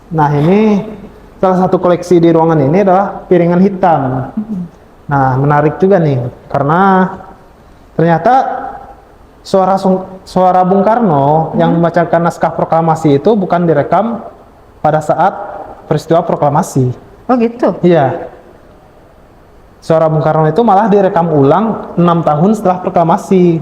Nah, ini salah satu koleksi di ruangan ini adalah piringan hitam. Nah, menarik juga nih, karena ternyata suara Bung Karno yang membacakan naskah proklamasi itu bukan direkam pada saat peristiwa proklamasi. Oh gitu? Iya, suara Bung Karno itu malah direkam ulang 6 tahun setelah proklamasi.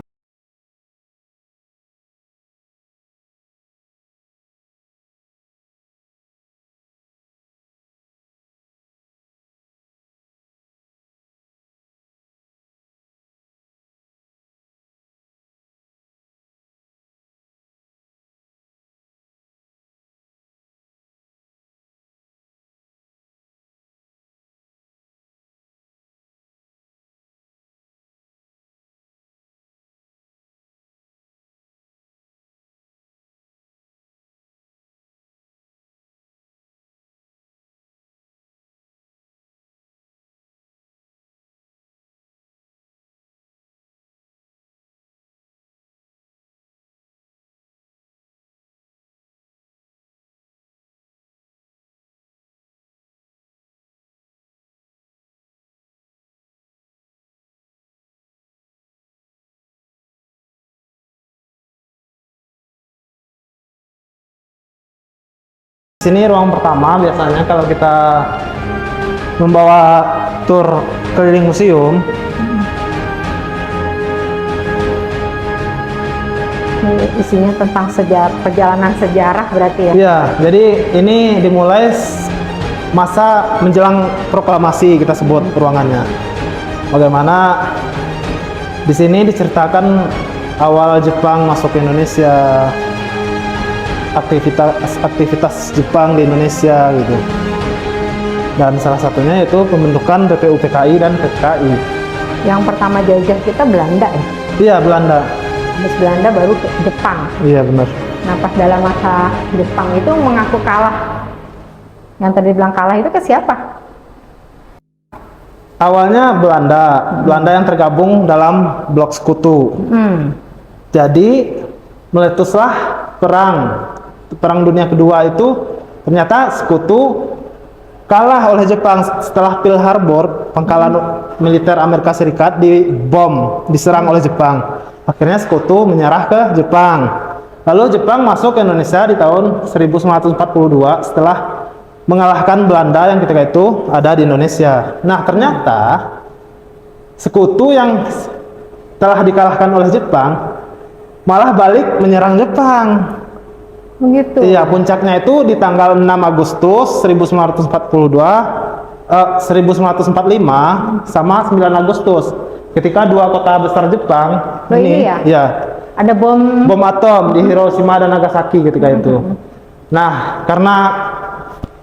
Sini ruang pertama. Biasanya kalau kita membawa tur keliling museum, Ini isinya tentang perjalanan sejarah berarti ya? iya, jadi ini dimulai masa menjelang proklamasi, kita sebut ruangannya. Bagaimana di sini diceritakan awal Jepang masuk ke Indonesia, aktivitas Jepang di Indonesia gitu. Dan salah satunya yaitu pembentukan PPU PKI dan PKI. Yang pertama jajah kita Belanda ya? Iya, Belanda. Habis Belanda baru ke Jepang. Iya, benar. Nah pas dalam masa Jepang itu mengaku kalah. Yang tadi bilang kalah itu ke siapa? Awalnya Belanda yang tergabung dalam blok sekutu. Jadi meletuslah perang dunia kedua itu. Ternyata sekutu kalah oleh Jepang setelah Pearl Harbor, pangkalan militer Amerika Serikat diserang oleh Jepang. Akhirnya sekutu menyerah ke Jepang. Lalu Jepang masuk ke Indonesia di tahun 1942 setelah mengalahkan Belanda yang ketika itu ada di Indonesia. Nah, ternyata sekutu yang telah dikalahkan oleh Jepang malah balik menyerang Jepang. Begitu? Iya, puncaknya itu di tanggal 6 Agustus 1945 sama 9 Agustus. Ketika dua kota besar Jepang ya? Ada bom atom di Hiroshima dan Nagasaki ketika itu. Nah, karena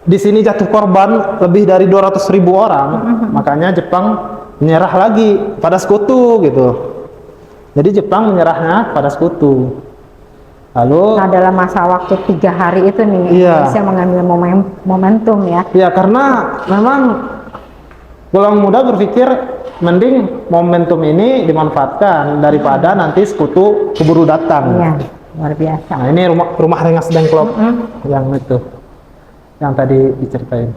di sini jatuh korban lebih dari 200.000 orang, makanya Jepang menyerah lagi pada sekutu gitu. Jadi Jepang menyerahnya pada sekutu. Lalu, nah dalam masa waktu 3 hari itu nih, Indonesia mengambil momentum ya. Iya, karena memang golongan muda berpikir mending momentum ini dimanfaatkan daripada nanti sekutu keburu datang. Iya, luar biasa. Nah, ini rumah Rengas Dengklok yang itu, yang tadi diceritain.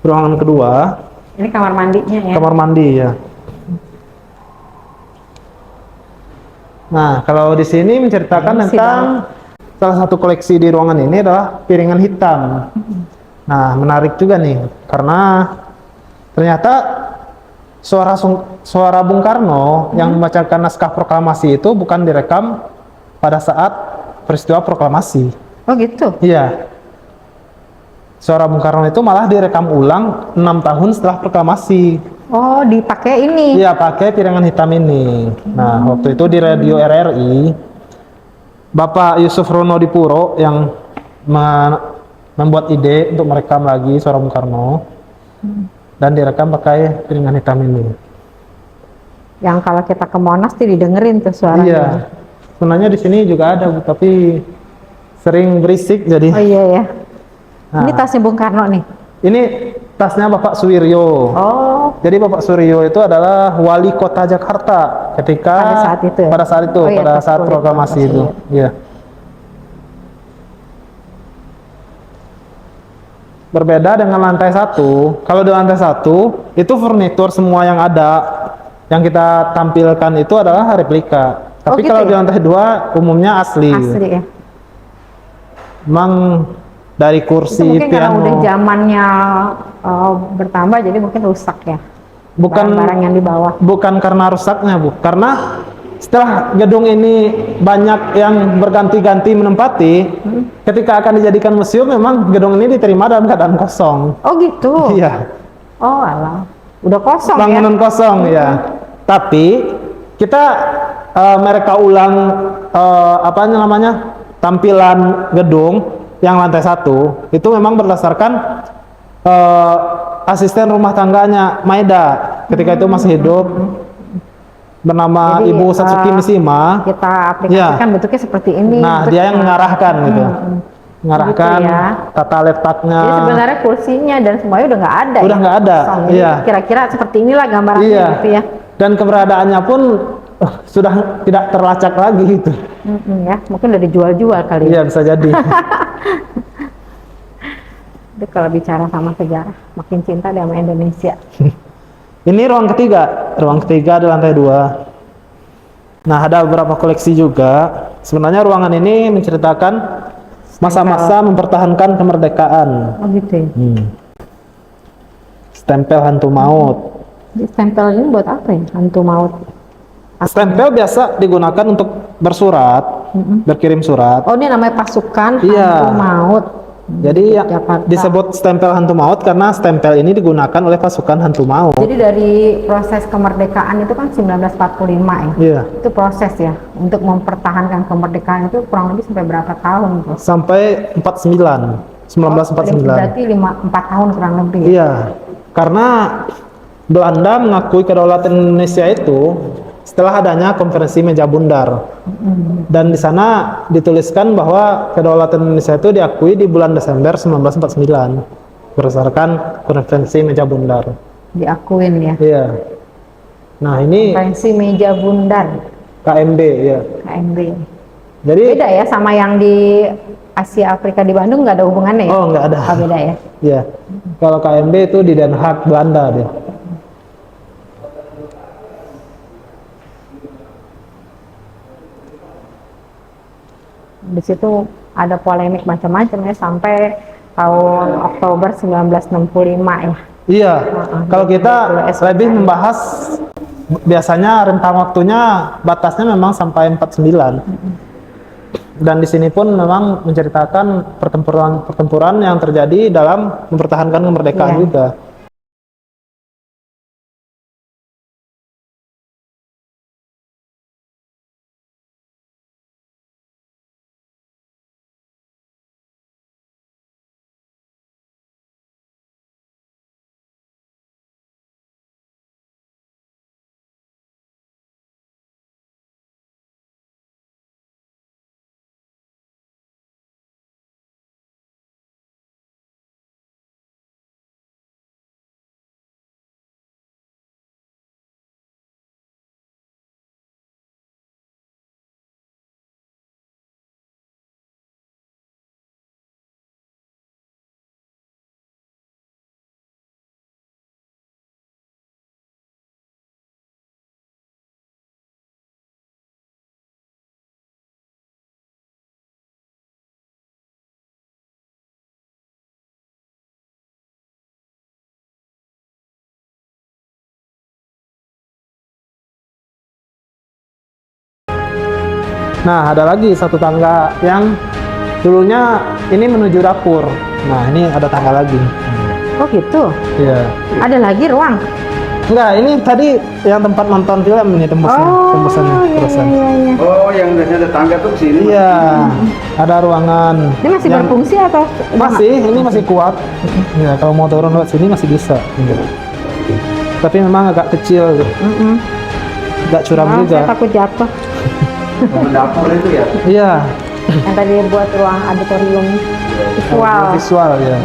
Ruangan kedua. Ini kamar mandinya ya? Kamar mandi ya. Nah, kalau di sini menceritakan tentang salah satu koleksi di ruangan ini adalah piringan hitam. Nah, menarik juga nih, karena ternyata suara Bung Karno yang membacakan naskah proklamasi itu bukan direkam pada saat peristiwa proklamasi. Oh gitu? Iya. Suara Bung Karno itu malah direkam ulang 6 tahun setelah proklamasi. Oh, dipakai ini? Iya, pakai piringan hitam ini. Nah, waktu itu di radio RRI, Bapak Yusuf Ronodipuro yang membuat ide untuk merekam lagi suara Bung Karno, dan direkam pakai piringan hitam ini. Yang kalau kita ke Monas tuh didengerin tuh suaranya. Iya, sebenarnya di sini juga ada, Bu, tapi sering berisik jadi. Oh iya ya. Nah, ini tasnya Bung Karno nih? Ini tasnya Bapak Suwiryo. Oh. Jadi Bapak Suwiryo itu adalah wali kota Jakarta ketika pada saat itu. Pada saat itu, oh, iya, pada saat proklamasi itu. Iya. Berbeda dengan lantai 1. Kalau di lantai 1 itu furnitur semua yang ada yang kita tampilkan itu adalah replika. Tapi gitu kalau ya? di lantai 2 umumnya asli. Asli ya. Memang dari Itu kursi, mungkin karena piano. udah zamannya bertambah jadi mungkin rusak ya. Bukan Barang-barang yang di bawah. bukan karena rusaknya, Bu. Karena setelah gedung ini banyak yang berganti-ganti menempati, ketika akan dijadikan museum memang gedung ini diterima dalam keadaan kosong. Oh gitu. Iya, Oh alah. Udah kosong ya. bangunan kosong ya. Tapi kita mereka ulang apa namanya tampilan gedung yang lantai 1 itu memang berdasarkan asisten rumah tangganya Maeda ketika itu masih hidup, bernama Jadi, Ibu Satsuki Mishima. Kita aplikasikan bentuknya seperti ini. Nah, bentuk dia yang kita. mengarahkan gitu. Mengarahkan Gitu ya. tata letaknya. Jadi sebenarnya kursinya dan semuanya udah nggak ada. Udah ya? nggak ada, Kosong. Jadi iya. kira-kira seperti inilah gambarannya Iya. gitu ya. Dan keberadaannya pun sudah tidak terlacak lagi gitu. Ya, mungkin udah dijual-jual kali. Iya, bisa jadi. Itu kalau bicara sama sejarah, makin cinta deh sama Indonesia. Ini ruang ketiga di lantai 2. Nah, ada beberapa koleksi juga. Sebenarnya ruangan ini menceritakan masa-masa mempertahankan kemerdekaan. Oh gitu ya. Stempel hantu maut. Jadi stempel ini buat apa ya? Hantu maut. Stempel biasa digunakan untuk bersurat, berkirim surat. Oh ini namanya pasukan Iya. hantu maut. Jadi yang Jakarta. disebut stempel hantu maut karena stempel ini digunakan oleh pasukan hantu maut. Jadi dari proses kemerdekaan itu kan 1945 ya. Iya. Itu proses ya untuk mempertahankan kemerdekaan itu kurang lebih sampai berapa tahun tuh? Sampai 1949. Berarti 4 tahun kurang lebih. Ya? Iya. Karena Belanda mengakui kedaulatan Indonesia itu setelah adanya konferensi meja bundar. Dan di sana dituliskan bahwa kedaulatan Indonesia itu diakui di bulan Desember 1949 berdasarkan konferensi meja bundar. Diakuin ya. Iya. Nah, ini Konferensi meja bundar KMB ya. KMB. Jadi Beda ya sama yang di Asia Afrika di Bandung, nggak ada hubungannya ya? oh, nggak ada. Oh, beda ya. Iya. Kalau KMB itu di Den Haag, Belanda dia. Di situ ada polemik macam-macam ya sampai tahun Oktober 1965 ya. Iya. Kalau kita SPKI. lebih membahas biasanya rentang waktunya batasnya memang sampai 49. Dan di sini pun memang menceritakan pertempuran yang terjadi dalam mempertahankan kemerdekaan Iya. juga. Nah, ada lagi satu tangga yang dulunya ini menuju dapur. Nah, ini ada tangga lagi. Oh gitu. Iya. Ada lagi ruang. Enggak, ini tadi yang tempat nonton film ini tembusannya. Iya, Terusan. iya, iya. Oh, yang biasanya ada tangga tuh ke sini. Iya, ada ruangan. Ini masih yang berfungsi atau masih, ini masih kuat. Ya, kalau mau turun lewat sini masih bisa. Tapi memang agak kecil, agak curam juga. Saya takut jatuh. Dapur itu ya. Iya, Yang tadi buat ruang auditorium visual. visual ya.